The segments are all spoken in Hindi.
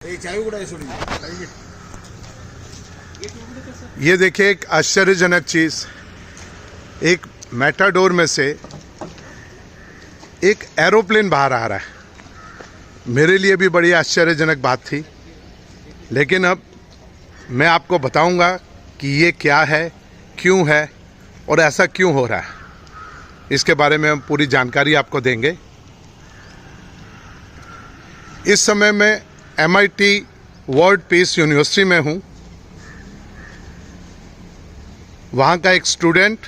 ये देखिए एक आश्चर्यजनक चीज, एक मैटाडोर में से एक एरोप्लेन बाहर आ रहा है। मेरे लिए भी बड़ी आश्चर्यजनक बात थी, लेकिन अब मैं आपको बताऊंगा कि ये क्या है, क्यों है और ऐसा क्यों हो रहा है। इसके बारे में हम पूरी जानकारी आपको देंगे। इस समय मैं MIT वर्ल्ड पीस यूनिवर्सिटी में हूँ। वहाँ का एक स्टूडेंट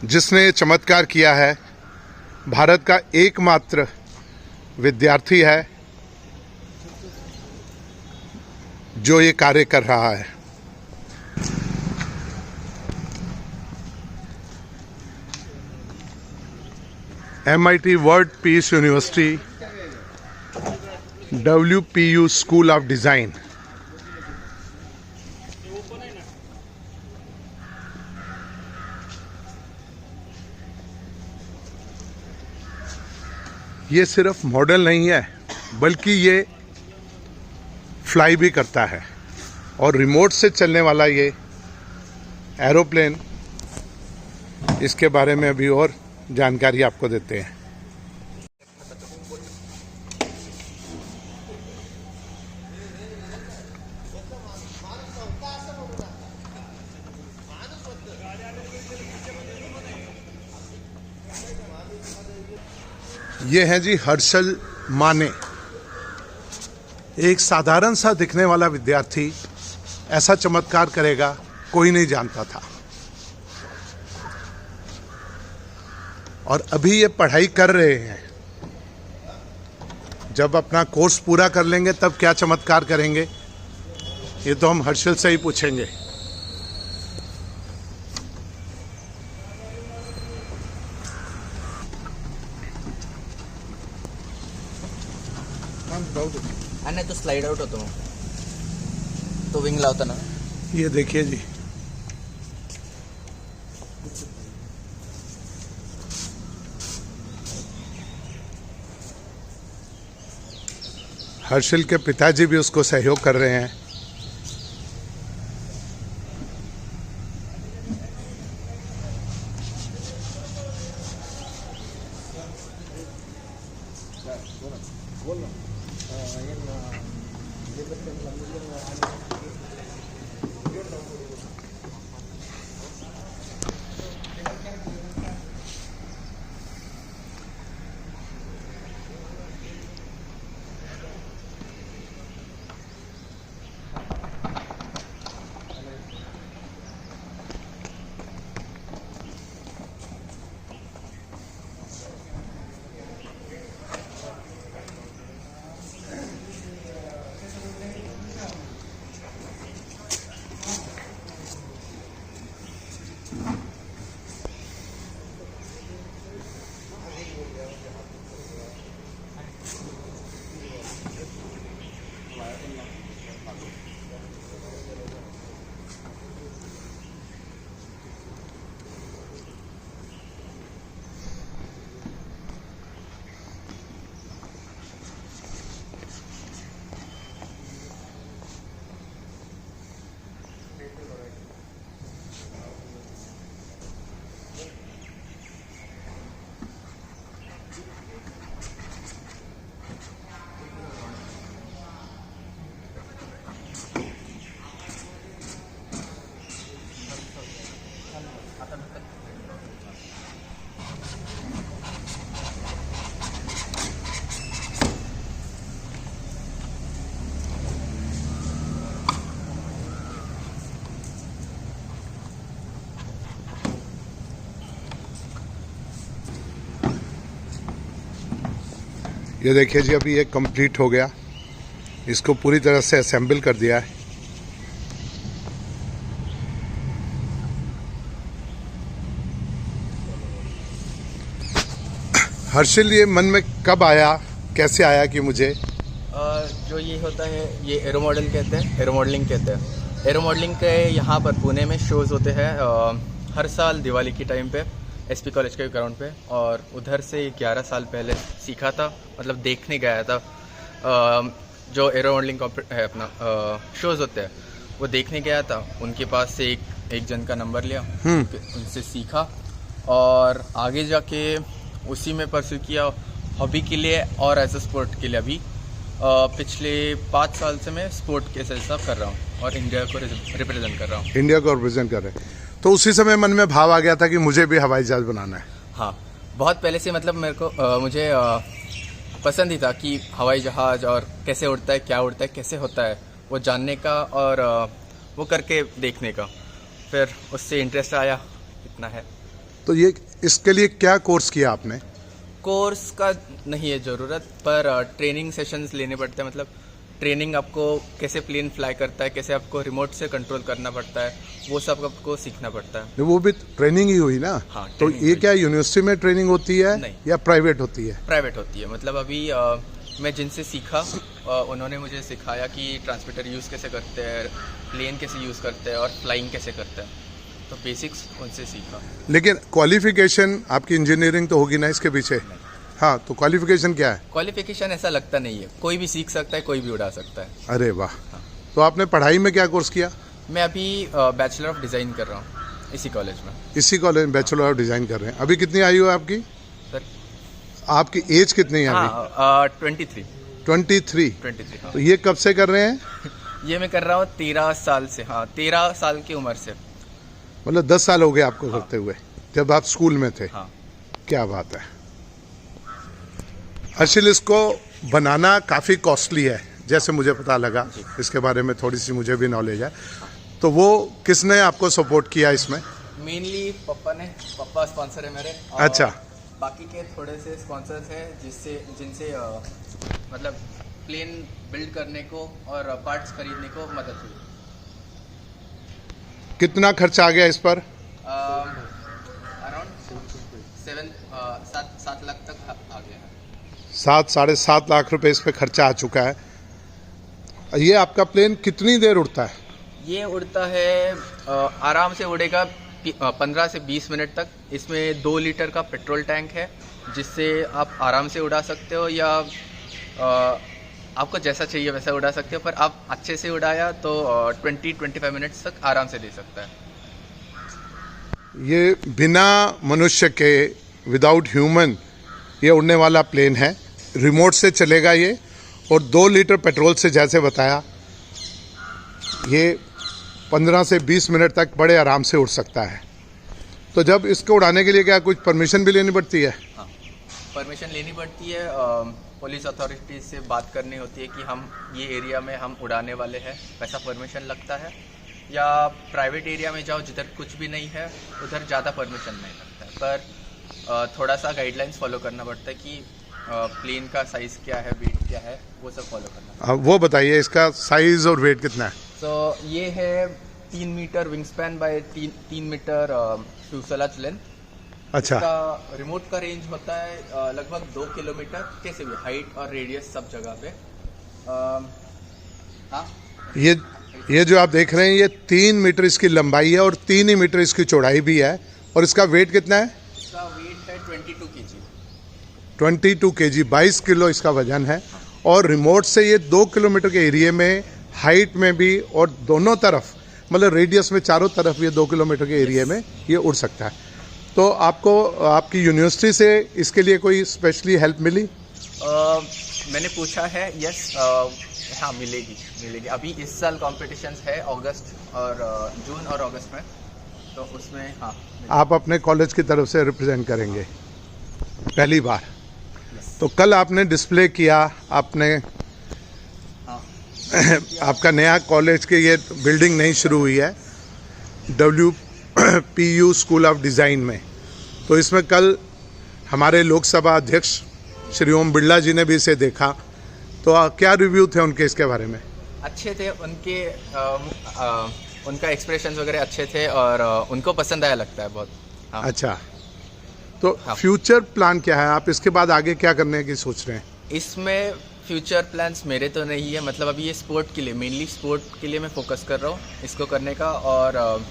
जिसने ये चमत्कार किया है, भारत का एकमात्र विद्यार्थी है जो ये कार्य कर रहा है। MIT world peace university WPU school of design. ये सिर्फ मॉडल नहीं है, बल्कि ये फ्लाई भी करता है और रिमोट से चलने वाला ये एरोप्लेन, इसके बारे में अभी और जानकारी आपको देते हैं। ये है जी हर्षल माने, एक साधारण सा दिखने वाला विद्यार्थी ऐसा चमत्कार करेगा कोई नहीं जानता था। और अभी ये पढ़ाई कर रहे हैं। जब अपना कोर्स पूरा कर लेंगे तब क्या चमत्कार करेंगे, ये तो हम हर्षल से ही पूछेंगे। आणि तो स्लाइड आउट होतो, तो विंग लावता ना। ये देखिए जी, हर्षल के पिताजी भी उसको सहयोग कर रहे हैं। ये देखिए जी, अभी ये कंप्लीट हो गया। इसको पूरी तरह से असेंबल कर दिया है। हर्षल, ये मन में कब आया, कैसे आया कि मुझे जो ये होता है, ये एरो मॉडल कहते हैं, एरो मॉडलिंग कहते हैं। एरो मॉडलिंग के यहाँ पर पुणे में शोज़ होते हैं हर साल दिवाली की टाइम पे, SP कॉलेज के ग्राउंड पे। और उधर से 11 साल पहले सीखा था, मतलब देखने गया था। जो एरो मॉडलिंग है अपना शोज़ होते हैं वो देखने गया था। उनके पास से एक जन का नंबर लिया, उनसे सीखा और आगे जाके उसी में परस्यू किया हॉबी के लिए और एज अ स्पोर्ट के लिए। अभी पिछले 5 साल से मैं स्पोर्ट के हिसाब कर रहा हूँ और इंडिया को रिप्रेजेंट कर रहा हूँ। इंडिया को रिप्रेजेंट कर रहे हैं, तो उसी समय मन में भाव आ गया था कि मुझे भी हवाई जहाज बनाना है। हाँ, बहुत पहले से मतलब मेरे को मुझे पसंद ही था कि हवाई जहाज़ और कैसे उड़ता है, क्या उड़ता है, कैसे होता है, वो जानने का और वो करके देखने का। फिर उससे इंटरेस्ट आया, इतना है। तो ये इसके लिए क्या कोर्स किया आपने? कोर्स का नहीं है ज़रूरत, पर ट्रेनिंग सेशंस लेने पड़ते हैं। मतलब ट्रेनिंग आपको कैसे प्लेन फ्लाई करता है, कैसे आपको रिमोट से कंट्रोल करना पड़ता है, वो सब आपको सीखना पड़ता है। वो भी ट्रेनिंग ही हुई ना? हाँ, तो ये क्या यूनिवर्सिटी में ट्रेनिंग होती है नहीं, या प्राइवेट होती है? प्राइवेट होती है। मतलब अभी मैं जिनसे सीखा उन्होंने मुझे सिखाया कि ट्रांसमीटर यूज़ कैसे करते हैं, प्लेन कैसे यूज़ करते हैं और फ्लाइंग कैसे करते हैं, तो बेसिक्स उनसे सीखा। लेकिन क्वालिफिकेशन आपकी इंजीनियरिंग तो होगी ना इसके पीछे? हाँ, तो क्वालिफिकेशन क्या है? क्वालिफिकेशन ऐसा लगता नहीं है, कोई भी सीख सकता है, कोई भी उड़ा सकता है। अरे वाह। तो आपने पढ़ाई में क्या कोर्स किया? मैं अभी बैचलर ऑफ डिज़ाइन कर रहा हूँ इसी कॉलेज में। इसी कॉलेज में बैचलर ऑफ डिजाइन कर रहे हैं। अभी कितनी आयु है आपकी? सर आपकी एज कितनी है अभी? हाँ, 23। 23। हाँ। तो ये कब से कर रहे हैं? ये मैं कर रहा हूँ 13 साल से। हाँ, 13 साल की उम्र से। मतलब 10 साल हो गए आपको करते हुए, जब आप स्कूल में थे। हाँ। क्या बात है। हर्षिल, इसको बनाना काफ़ी कॉस्टली है, जैसे मुझे पता लगा, इसके बारे में थोड़ी सी मुझे भी नॉलेज है। तो वो किसने आपको सपोर्ट किया इसमें? मेनली पापा स्पॉन्सर है मेरे। अच्छा। बाकी के थोड़े से स्पॉन्सर्स हैं जिनसे मतलब प्लेन बिल्ड करने को और पार्ट्स खरीदने को मदद हुई। कितना खर्चा आ गया इस पर? अराउंड 7 लाख तक आ गया है। 7-7.5 लाख रुपए इस पे खर्चा आ चुका है। ये आपका प्लेन कितनी देर उड़ता है? ये उड़ता है आराम से उड़ेगा 15 से 20 मिनट तक। इसमें 2 लीटर का पेट्रोल टैंक है, जिससे आप आराम से उड़ा सकते हो या आपको जैसा चाहिए वैसा उड़ा सकते हो। पर आप अच्छे से उड़ाया तो 20-25 मिनट्स तक आराम से दे सकता है। ये बिना मनुष्य के, विदाउट ह्यूमन, ये उड़ने वाला प्लेन है। रिमोट से चलेगा ये, और 2 लीटर पेट्रोल से, जैसे बताया, ये 15 से 20 मिनट तक बड़े आराम से उड़ सकता है। तो जब इसको उड़ाने के लिए क्या कुछ परमिशन भी लेनी पड़ती है? हाँ, परमिशन लेनी पड़ती है। पुलिस अथॉरिटीज से बात करनी होती है कि हम ये एरिया में हम उड़ाने वाले हैं, वैसा परमिशन लगता है। या प्राइवेट एरिया में जाओ जिधर कुछ भी नहीं है, उधर ज़्यादा परमिशन नहीं लगता है। पर थोड़ा सा गाइडलाइंस फॉलो करना पड़ता है कि प्लेन का साइज़ क्या है, वेट क्या है, वो सब फॉलो करना। वो बताइए, इसका साइज और वेट कितना है? तो ये है 3 metre wing span by 3 metre fuselage length. अच्छा। इसका रिमोट का रेंज होता है लगभग 2 किलोमीटर, कैसे भी हाइट और रेडियस सब जगह पे। हाँ, ये जो आप देख रहे हैं, ये 3 मीटर इसकी लंबाई है और 3 ही मीटर इसकी चौड़ाई भी है। और इसका वेट कितना है? इसका वेट है 22 kg। 22 kg, 22 किलो इसका वजन है। और रिमोट से ये 2 किलोमीटर के एरिया में, हाइट में भी और दोनों तरफ, मतलब रेडियस में चारों तरफ, ये 2 किलोमीटर के एरिया में ये उड़ सकता है। तो आपको आपकी यूनिवर्सिटी से इसके लिए कोई स्पेशली हेल्प मिली? मैंने पूछा है, यस, हाँ मिलेगी। अभी इस साल कॉम्पिटिशन्स है अगस्त और जून और अगस्त में, तो उसमें हाँ आप अपने कॉलेज की तरफ से रिप्रेजेंट करेंगे पहली बार। तो कल आपने डिस्प्ले किया, आपने आपका नया कॉलेज की ये बिल्डिंग नहीं शुरू हुई है, WPU स्कूल ऑफ डिज़ाइन में। तो इसमें कल हमारे लोकसभा अध्यक्ष श्री ओम बिरला जी ने भी इसे देखा। तो क्या रिव्यू थे उनके इसके बारे में? अच्छे थे उनके। उनका एक्सप्रेशंस वगैरह अच्छे थे और उनको पसंद आया लगता है बहुत। हाँ। अच्छा, तो हाँ। फ्यूचर प्लान क्या है? आप इसके बाद आगे क्या करने की सोच रहे हैं? इसमें फ्यूचर प्लान्स मेरे तो नहीं है। मतलब अभी ये स्पोर्ट के लिए, मेनली स्पोर्ट के लिए मैं फोकस कर रहा हूँ इसको करने का। और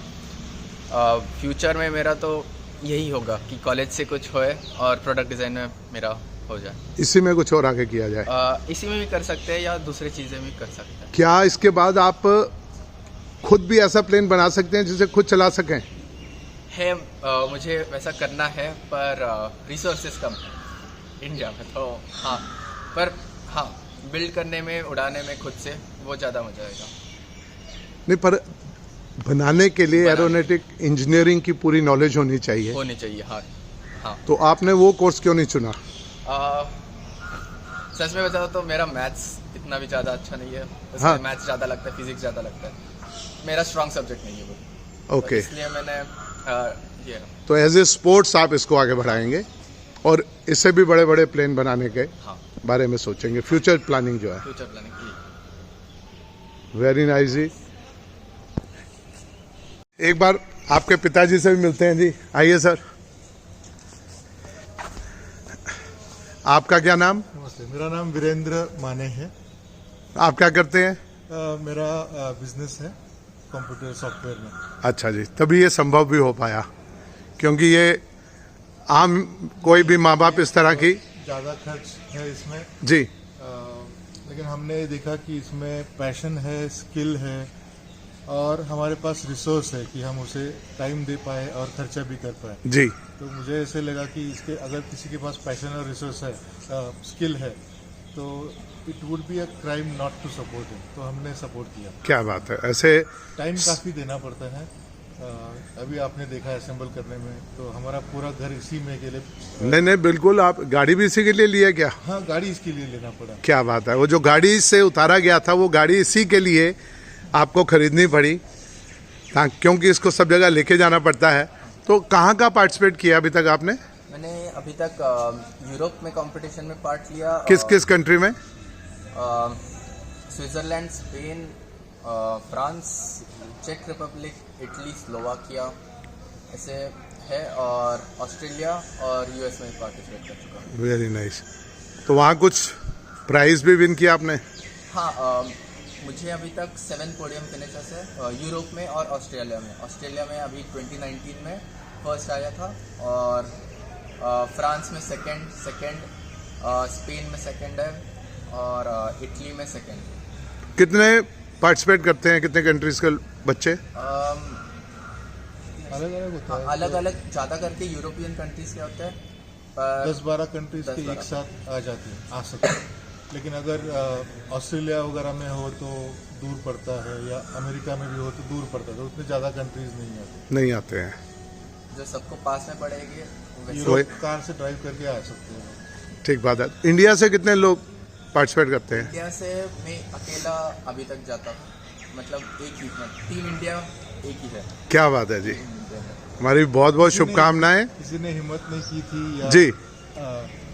फ्यूचर में मेरा तो यही होगा कि कॉलेज से कुछ होए और प्रोडक्ट डिज़ाइन में मेरा हो जाए। इसी में कुछ और आगे किया जाए। इसी में भी कर सकते हैं या दूसरी चीज़ें भी कर सकते हैं। क्या इसके बाद आप खुद भी ऐसा प्लेन बना सकते हैं जिसे खुद चला सकें? है मुझे वैसा करना है, पर रिसोर्सेज कम है इंडिया में, तो हाँ, पर हाँ, बिल्ड करने में, उड़ाने में खुद से वो ज़्यादा मजा आएगा। नहीं, पर बनाने के लिए एरोनॉटिक इंजीनियरिंग की पूरी नॉलेज होनी चाहिए। हाँ हाँ। तो आपने वो कोर्स क्यों नहीं चुना? सच में बताओ तो मेरा मैथ्स इतना भी ज़्यादा अच्छा नहीं है। हाँ। मैथ्स ज़्यादा लगता है, फिजिक्स ज़्यादा लगता है, मेरा स्ट्रॉन्ग सब्जेक्ट नहीं है वो। ओके। इसलिए मैंने ये तो एज ए स्पोर्ट्स आप इसको आगे बढ़ाएंगे और इससे भी बड़े बड़े प्लेन बनाने के हाँ, बारे में सोचेंगे, फ्यूचर प्लानिंग जो है। Future planning. वेरी नाइस जी। एक बार आपके पिताजी से भी मिलते हैं जी। आइए सर। आपका क्या नाम? नमस्ते, मेरा नाम वीरेंद्र माने है। आप क्या करते हैं? मेरा बिजनेस है कंप्यूटर सॉफ्टवेयर में। अच्छा जी, तभी ये संभव भी हो पाया, क्योंकि ये आम कोई भी माँ बाप इस तरह की ज़्यादा खर्च है इसमें जी। लेकिन हमने देखा कि इसमें पैशन है, स्किल है और हमारे पास रिसोर्स है कि हम उसे टाइम दे पाए और खर्चा भी कर पाए। जी। तो मुझे ऐसे लगा कि इसके अगर किसी के पास पैशन और रिसोर्स है, स्किल है, तो it would be a crime not to support it. तो हमने सपोर्ट किया। क्या बात है। ऐसे टाइम काफ़ी देना पड़ता है। अभी आपने देखा असेंबल करने में, तो हमारा पूरा घर इसी में के लिए। नहीं, बिल्कुल। आप गाड़ी भी इसी के लिए लिया क्या? हाँ, गाड़ी इसके लिए लेना पड़ा। क्या बात है। वो जो गाड़ी से उतारा गया था वो गाड़ी इसी के लिए आपको खरीदनी पड़ी, क्योंकि इसको सब जगह लेके जाना पड़ता है। तो कहाँ का पार्टिसिपेट किया अभी तक आपने? मैंने अभी तक यूरोप में कंपटीशन में पार्ट लिया। किस किस कंट्री में? स्विट्जरलैंड, स्पेन, फ्रांस, चेक रिपब्लिक, इटली, स्लोवाकिया ऐसे है, और ऑस्ट्रेलिया और यूएस में पार्टिसिपेट कर चुका हूँ। Very nice. तो वहाँ कुछ प्राइज भी विन किया आपने? हाँ, मुझे अभी तक 7 पोडियम फिनिशेस है यूरोप में और ऑस्ट्रेलिया में। ऑस्ट्रेलिया में अभी 2019 में फर्स्ट आया था, और फ्रांस में सेकंड, स्पेन में सेकंड है, और इटली में सेकंड। कितने पार्टिसिपेट करते हैं, कितने कंट्रीज के बच्चे? अलग अलग होता है। अलग अलग ज़्यादा करके यूरोपियन कंट्रीज के होते हैं, पर 10-12 कंट्रीज के एक साथ आ सकते हैं। लेकिन अगर ऑस्ट्रेलिया वगैरह में हो तो दूर पड़ता है, या अमेरिका में भी हो तो दूर पड़ता है, तो उतने ज़्यादा कंट्रीज नहीं आते हैं। जो सबको पास में पड़ेगी यूरोप कार से ड्राइव करके आ सकते हैं। ठीक बात है। इंडिया से कितने लोग पार्टिसिपेट करते हैं? इंडिया से मैं अकेला अभी तक जाता हूँ, मतलब एक ही में टीम इंडिया एक ही है। क्या बात है जी। हमारी बहुत बहुत शुभकामनाएं। किसी ने हिम्मत नहीं की थी या जी,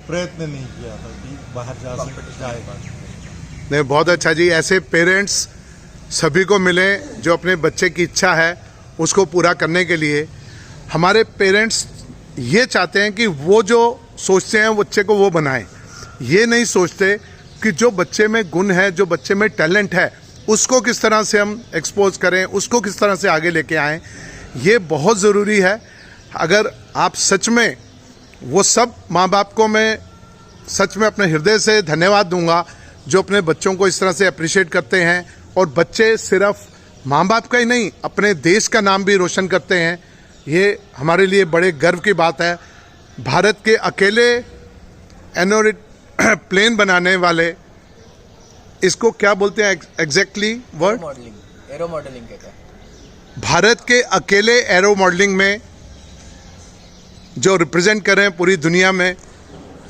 प्रयत्न नहीं किया था कि बाहर जाएगा। नहीं, बहुत अच्छा जी। ऐसे पेरेंट्स सभी को मिले जो अपने बच्चे की इच्छा है उसको पूरा करने के लिए। हमारे पेरेंट्स ये चाहते हैं कि वो जो सोचते हैं बच्चे को वो बनाएं। ये नहीं सोचते कि जो बच्चे में गुण है, जो बच्चे में टैलेंट है, उसको किस तरह से हम एक्सपोज करें, उसको किस तरह से आगे लेके आएं। ये बहुत ज़रूरी है। अगर आप सच में, वो सब माँ बाप को मैं सच में अपने हृदय से धन्यवाद दूंगा जो अपने बच्चों को इस तरह से अप्रिशिएट करते हैं, और बच्चे सिर्फ माँ बाप का ही नहीं अपने देश का नाम भी रोशन करते हैं। ये हमारे लिए बड़े गर्व की बात है। भारत के अकेले एरोनॉटिक प्लेन बनाने वाले, इसको क्या बोलते हैं एग्जैक्टली वर्ड? एरो मॉडलिंग कहते हैं। भारत के अकेले एरो मॉडलिंग में जो रिप्रेजेंट कर रहे हैं पूरी दुनिया में,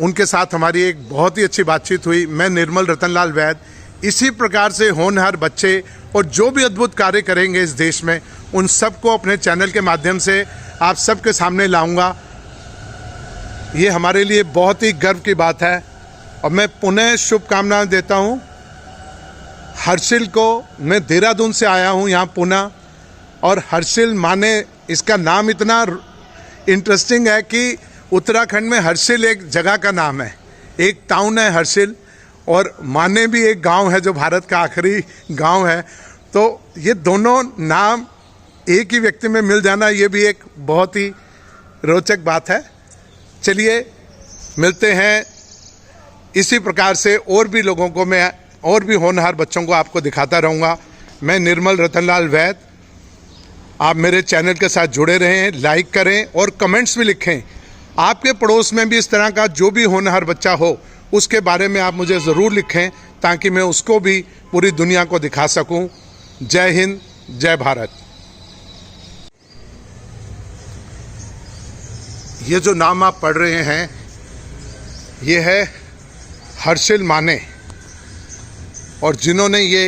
उनके साथ हमारी एक बहुत ही अच्छी बातचीत हुई। मैं निर्मल रतनलाल वैद, इसी प्रकार से होनहार बच्चे और जो भी अद्भुत कार्य करेंगे इस देश में, उन सबको अपने चैनल के माध्यम से आप सबके सामने लाऊंगा। ये हमारे लिए बहुत ही गर्व की बात है, और मैं पुनः शुभकामनाएं देता हूँ हर्षिल को। मैं देहरादून से आया हूँ यहाँ पुणे, और हर्षिल माने, इसका नाम इतना इंटरेस्टिंग है कि उत्तराखंड में हर्षिल एक जगह का नाम है, एक टाउन है हर्षिल, और माने भी एक गांव है जो भारत का आखिरी गांव है। तो ये दोनों नाम एक ही व्यक्ति में मिल जाना, ये भी एक बहुत ही रोचक बात है। चलिए मिलते हैं इसी प्रकार से और भी लोगों को मैं और भी होनहार बच्चों को आपको दिखाता रहूँगा। मैं निर्मल रतनलाल वैद, आप मेरे चैनल के साथ जुड़े रहें, लाइक करें और कमेंट्स भी लिखें। आपके पड़ोस में भी इस तरह का जो भी होनहार बच्चा हो उसके बारे में आप मुझे ज़रूर लिखें ताकि मैं उसको भी पूरी दुनिया को दिखा सकूं। जय हिंद, जय भारत। ये जो नाम आप पढ़ रहे हैं ये है हर्षिल माने, और जिन्होंने ये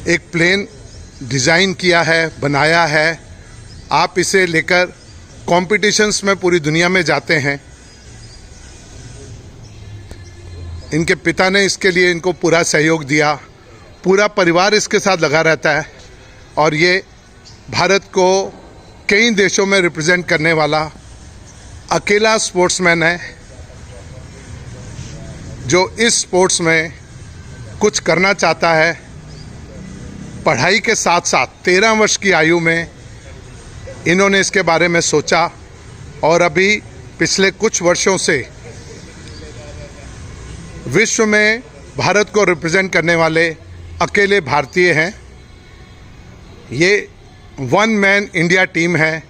एक प्लेन डिज़ाइन किया है, बनाया है। आप इसे लेकर कॉम्पिटिशन्स में पूरी दुनिया में जाते हैं। इनके पिता ने इसके लिए इनको पूरा सहयोग दिया, पूरा परिवार इसके साथ लगा रहता है, और ये भारत को कई देशों में रिप्रेजेंट करने वाला अकेला स्पोर्ट्समैन है जो इस स्पोर्ट्स में कुछ करना चाहता है। पढ़ाई के साथ साथ 13 वर्ष की आयु में इन्होंने इसके बारे में सोचा, और अभी पिछले कुछ वर्षों से विश्व में भारत को रिप्रेजेंट करने वाले अकेले भारतीय हैं। ये वन मैन इंडिया टीम है